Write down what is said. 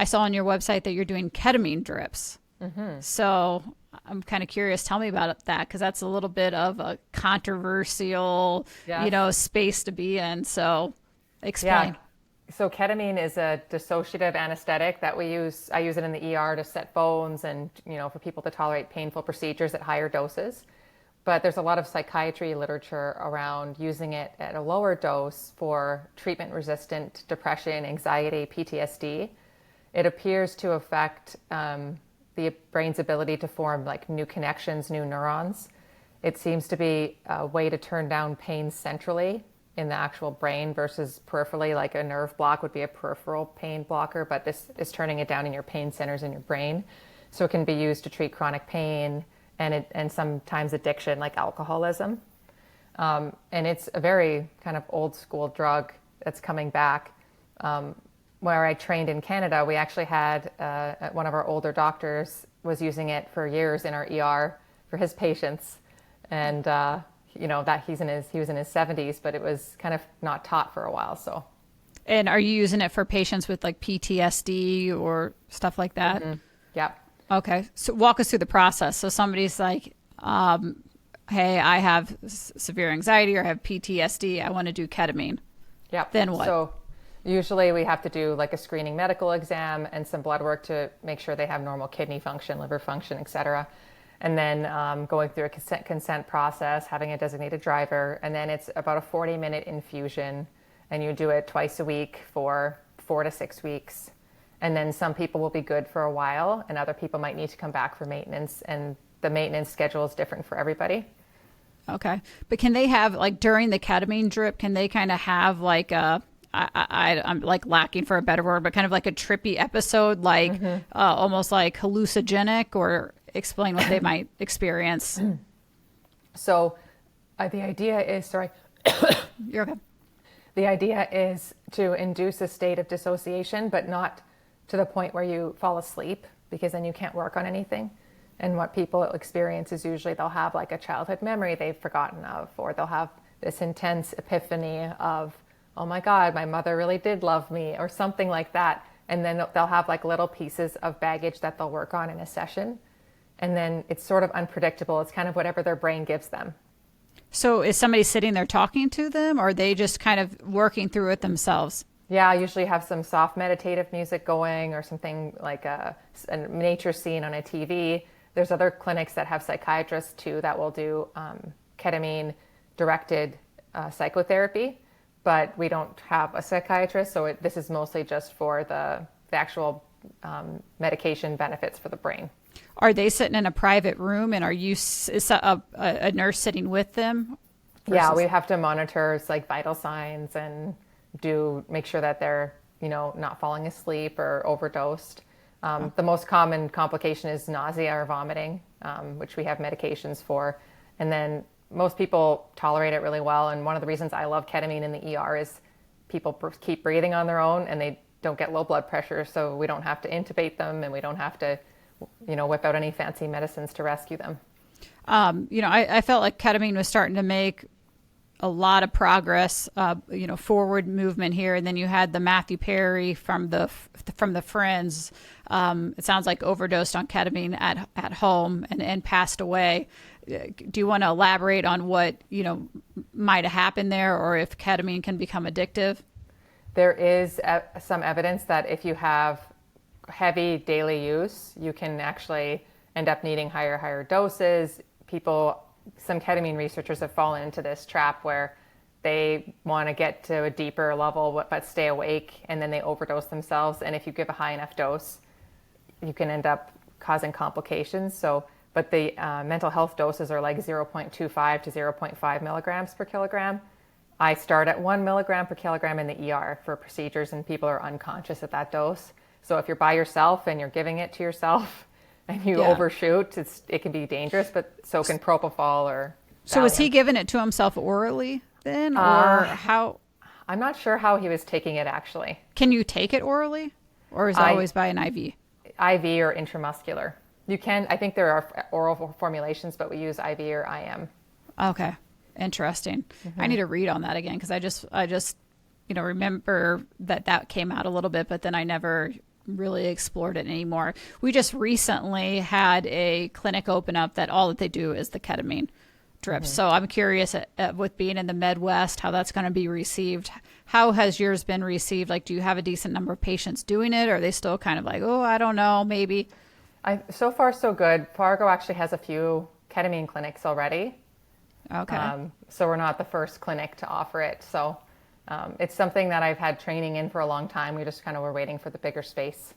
I saw on your website that you're doing ketamine drips. So I'm kind of curious. Tell me about that, because that's a little bit of a controversial, Yes. space to be in. So Yeah. explain. So ketamine is a dissociative anesthetic that we use. I use it in the ER to set bones and, for people to tolerate painful procedures at higher doses. But there's a lot of psychiatry literature around using it at a lower dose for treatment-resistant depression, anxiety, PTSD. It appears to affect the brain's ability to form like new connections, new neurons. It seems to be a way to turn down pain centrally in the actual brain versus peripherally, like a nerve block would be a peripheral pain blocker, but this is turning it down in your pain centers in your brain. So it can be used to treat chronic pain and sometimes addiction like alcoholism. And it's a very kind of old school drug that's coming back. Where I trained in Canada, we actually had one of our older doctors was using it for years in our ER for his patients. And that he was in his 70s, but it was kind of not taught for a while. So, And are you using it for patients with like PTSD or stuff like that? yeah, Okay. So walk us through the process. So somebody's like, hey, I have severe anxiety or I have PTSD. I want to do ketamine. yeah. Then what? So usually we have to do like a screening medical exam and some blood work to make sure they have normal kidney function, liver function, etc. And then going through a consent process, having a designated driver, and then it's about a 40-minute infusion, and you do it twice a week for 4 to 6 weeks. And then some people will be good for a while, and other people might need to come back for maintenance, and the maintenance schedule is different for everybody. Okay. But can they have, like, during the ketamine drip, can they kind of have like I'm like lacking for a better word, but kind of like a trippy episode, like almost like hallucinogenic, or explain what they might experience? So the idea is, sorry, You're okay. the idea is to induce a state of dissociation, but not to the point where you fall asleep, because then you can't work on anything. And what people experience is usually they'll have like a childhood memory they've forgotten of, or they'll have this intense epiphany of, oh my God, my mother really did love me, or something like that. And then they'll have like little pieces of baggage that they'll work on in a session. And then it's sort of unpredictable. It's kind of whatever their brain gives them. So is somebody sitting there talking to them, or are they just kind of working through it themselves? Yeah, I usually have some soft meditative music going, or something like a nature scene on a TV. There's other clinics that have psychiatrists too that will do ketamine directed psychotherapy, but we don't have a psychiatrist, so this is mostly just for the actual medication benefits for the brain. Are they sitting in a private room, and is a nurse sitting with them? Yeah, we have to monitor like vital signs and make sure that they're not falling asleep or overdosed. The most common complication is nausea or vomiting, which we have medications for. And then most people tolerate it really well. And one of the reasons I love ketamine in the ER is people keep breathing on their own and they don't get low blood pressure. So we don't have to intubate them, and we don't have to, whip out any fancy medicines to rescue them. I felt like ketamine was starting to make a lot of progress, forward movement here. And then you had the Matthew Perry from the Friends. It sounds like overdosed on ketamine at home and passed away. Do you want to elaborate on what, might have happened there, or if ketamine can become addictive? There is some evidence that if you have heavy daily use, you can actually end up needing higher doses. Some ketamine researchers have fallen into this trap where they want to get to a deeper level but stay awake, and then they overdose themselves. And if you give a high enough dose, you can end up causing complications. But the mental health doses are like 0.25 to 0.5 milligrams per kilogram. I start at 1 milligram per kilogram in the ER for procedures, and people are unconscious at that dose. So if you're by yourself and you're giving it to yourself and you overshoot, it can be dangerous, but so can propofol or So Valium. was he giving it to himself orally then, or how? I'm not sure how he was taking it, actually. Can you take it orally, or is it always by an IV? IV or intramuscular. You can, I think there are oral formulations, but we use IV or IM. Okay. Interesting. I need to read on that again, because I just remember that came out a little bit, but then I never really explored it anymore. We just recently had a clinic open up that all that they do is the ketamine drips. So I'm curious with being in the Midwest, how that's going to be received. How has yours been received? Like, do you have a decent number of patients doing it? Or are they still kind of like, oh, I don't know, maybe? So far, so good. Fargo actually has a few ketamine clinics already. Okay. So we're not the first clinic to offer it. So it's something that I've had training in for a long time. We just kind of were waiting for the bigger space.